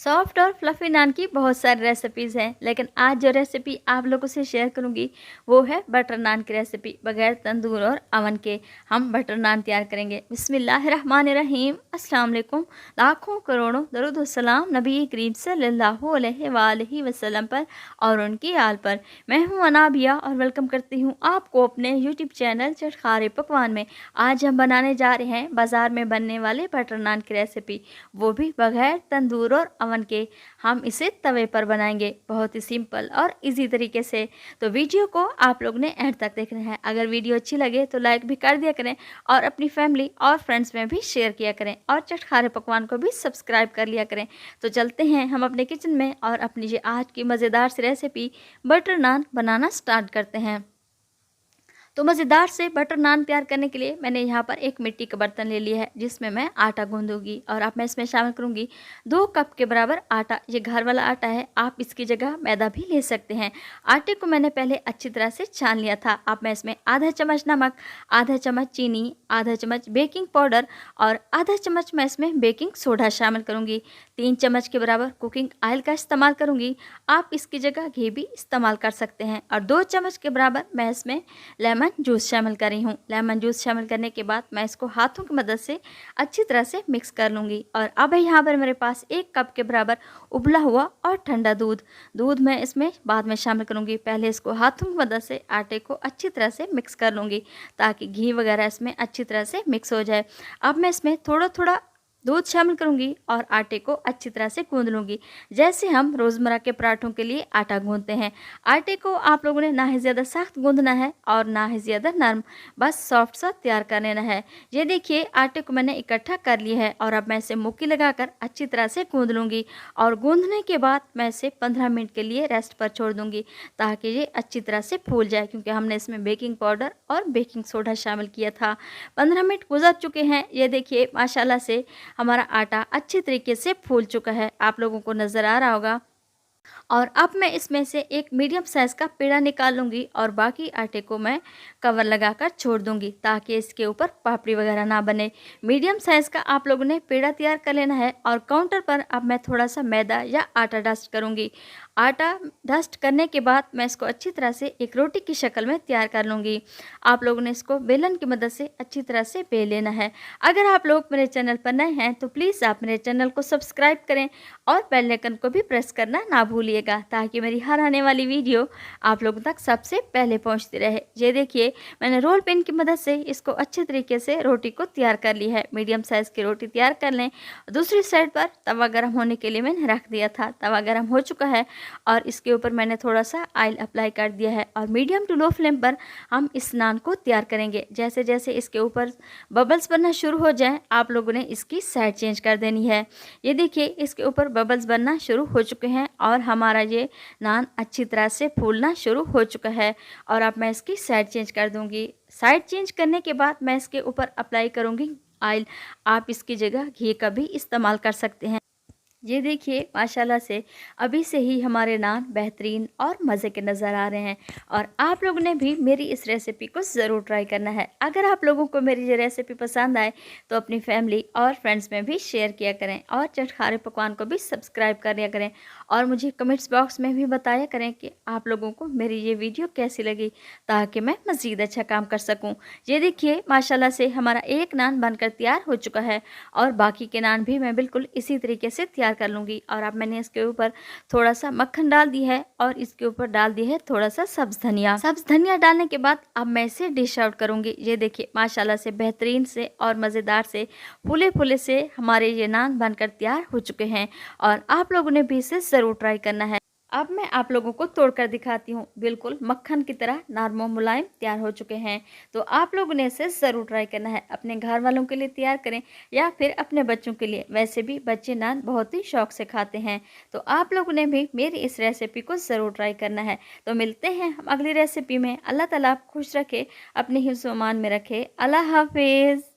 Soft और fluffy नान की बहुत सारी रेसिपीज़ हैं, लेकिन आज जो रेसिपी आप लोगों से शेयर करूंगी वो है बटर नान की रेसिपी। बगैर तंदूर और अवन के हम बटर नान तैयार करेंगे। बिस्मिल्लाहिर्रहमानिर्रहीम। अस्सलाम वालेकुम। लाखों करोड़ों दरूद व सलाम नबी करीम सल्लल्लाहु अलैहि वसल्लम पर और उनकी आल पर। मैं हूँ अनाबिया और वेलकम करती हूँ आपको अपने यूट्यूब चैनल चटखारे पकवान में। आज हम बनाने जा रहे हैं बाज़ार में बनने वाले बटर नान की रेसिपी, वो भी बगैर तंदूर और अवन के। हम इसे तवे पर बनाएंगे बहुत ही सिंपल और इजी तरीके से। तो वीडियो को आप लोग ने एंड तक देखना है। अगर वीडियो अच्छी लगे तो लाइक भी कर दिया करें और अपनी फैमिली और फ्रेंड्स में भी शेयर किया करें और चटखारे पकवान को भी सब्सक्राइब कर लिया करें। तो चलते हैं हम अपने किचन में और अपनी ये आज की मज़ेदार सी रेसिपी बटर नान बनाना स्टार्ट करते हैं। तो मज़ेदार से बटर नान तैयार करने के लिए मैंने यहाँ पर एक मिट्टी का बर्तन ले लिया है जिसमें मैं आटा गूंदूंगी और अब मैं इसमें शामिल करूँगी 2 कप के बराबर आटा। ये घर वाला आटा है, आप इसकी जगह मैदा भी ले सकते हैं। आटे को मैंने पहले अच्छी तरह से छान लिया था। अब मैं इसमें आधा चम्मच नमक, आधा चम्मच चीनी, आधा चम्मच बेकिंग पाउडर और आधा चम्मच मैं इसमें बेकिंग सोडा शामिल करूँगी। 3 चम्मच के बराबर कुकिंग ऑयल का इस्तेमाल करूँगी, आप इसकी जगह घी भी इस्तेमाल कर सकते हैं। और 2 चम्मच के बराबर मैं इसमें लेमन जूस शामिल कर रही हूँ। लेमन जूस शामिल करने के बाद मैं इसको हाथों की मदद से अच्छी तरह से मिक्स कर लूँगी। और अब यहाँ पर मेरे पास 1 कप के बराबर उबला हुआ और ठंडा दूध मैं इसमें बाद में शामिल करूँगी। पहले इसको हाथों की मदद से आटे को अच्छी तरह से मिक्स कर लूँगी ताकि घी वगैरह इसमें अच्छी तरह से मिक्स हो जाए। अब मैं इसमें थोड़ा थोड़ा दूध शामिल करूंगी और आटे को अच्छी तरह से गूंद लूँगी, जैसे हम रोज़मर्रा के पराठों के लिए आटा गूंदते हैं। आटे को आप लोगों ने ना ही ज़्यादा सख्त गूंदना है और ना ही ज़्यादा नरम, बस सॉफ्ट सा तैयार कर लेना है। ये देखिए आटे को मैंने इकट्ठा कर लिया है और अब मैं इसे मुक्की लगाकर अच्छी तरह से गूंद लूँगी और गूंदने के बाद मैं इसे 15 मिनट के लिए रेस्ट पर छोड़ दूँगी ताकि ये अच्छी तरह से फूल जाए, क्योंकि हमने इसमें बेकिंग पाउडर और बेकिंग सोडा शामिल किया था। 15 मिनट गुजर चुके हैं। ये देखिए माशाल्लाह से हमारा आटा अच्छे तरीके से फूल चुका है, आप लोगों को नज़र आ रहा होगा। और अब मैं इसमें से एक मीडियम साइज़ का पेड़ा निकाल लूँगी और बाकी आटे को मैं कवर लगाकर छोड़ दूँगी ताकि इसके ऊपर पापड़ी वगैरह ना बने। मीडियम साइज़ का आप लोगों ने पेड़ा तैयार कर लेना है। और काउंटर पर अब मैं थोड़ा सा मैदा या आटा डस्ट करूँगी। आटा डस्ट करने के बाद मैं इसको अच्छी तरह से एक रोटी की शक्ल में तैयार कर लूँगी। आप लोगों ने इसको बेलन की मदद से अच्छी तरह से बेल लेना है। अगर आप लोग मेरे चैनल पर नए हैं तो प्लीज़ आप मेरे चैनल को सब्सक्राइब करें और बेल आइकन को भी प्रेस करना ना भूलिएगा ताकि मेरी हर आने वाली वीडियो आप लोगों तक सबसे पहले पहुंचती रहे। ये देखिए मैंने रोल पिन की मदद से इसको अच्छे तरीके से रोटी को तैयार कर ली है। मीडियम साइज़ की रोटी तैयार कर लें। दूसरी साइड पर तवा गर्म होने के लिए मैंने रख दिया था। तवा गर्म हो चुका है और इसके ऊपर मैंने थोड़ा सा ऑयल अप्लाई कर दिया है और मीडियम टू लो फ्लेम पर हम इस नान को तैयार करेंगे। जैसे जैसे इसके ऊपर बबल्स बनना शुरू हो जाए आप लोगों ने इसकी साइड चेंज कर देनी है। ये देखिए इसके ऊपर बबल्स बनना शुरू हो चुके हैं और हमारा ये नान अच्छी तरह से फूलना शुरू हो चुका है। और अब मैं इसकी साइड चेंज कर दूंगी। साइड चेंज करने के बाद मैं इसके ऊपर अप्लाई करूंगी ऑयल, आप इसकी जगह घी का भी इस्तेमाल कर सकते हैं। ये देखिए माशाल्लाह से अभी से ही हमारे नान बेहतरीन और मज़े के नज़र आ रहे हैं। और आप लोगों ने भी मेरी इस रेसिपी को ज़रूर ट्राई करना है। अगर आप लोगों को मेरी ये रेसिपी पसंद आए तो अपनी फैमिली और फ्रेंड्स में भी शेयर किया करें और चटखारे पकवान को भी सब्सक्राइब कर लिया करें और मुझे कमेंट्स बॉक्स में भी बताया करें कि आप लोगों को मेरी ये वीडियो कैसी लगी ताकि मैं मज़ीद अच्छा काम कर सकूँ। ये देखिए माशाल्लाह से हमारा एक नान बनकर तैयार हो चुका है और बाकी के नान भी मैं बिल्कुल इसी तरीके से तैयार कर लूँगी। और अब मैंने इसके ऊपर थोड़ा सा मक्खन डाल दी है और इसके ऊपर डाल दी है थोड़ा सा सब्ज़ धनिया डालने के बाद अब मैं इसे डिश आउट करूँगी। ये देखिए माशाल्लाह से बेहतरीन से और मज़ेदार से फूले फूले से हमारे ये नान बनकर तैयार हो चुके हैं और आप लोगों ने भी इसे ज़रूर ट्राई करना है। अब मैं आप लोगों को तोड़कर दिखाती हूँ। बिल्कुल मक्खन की तरह नरम मुलायम तैयार हो चुके हैं। तो आप लोगों ने इसे ज़रूर ट्राई करना है। अपने घर वालों के लिए तैयार करें या फिर अपने बच्चों के लिए, वैसे भी बच्चे नान बहुत ही शौक से खाते हैं। तो आप लोगों ने भी मेरी इस रेसिपी को ज़रूर ट्राई करना है। तो मिलते हैं हम अगली रेसिपी में। अल्लाह ताला आप खुश रखे, अपने हिफ्ज़-ओ-अमान में रखे। अल्लाह हाफिज़।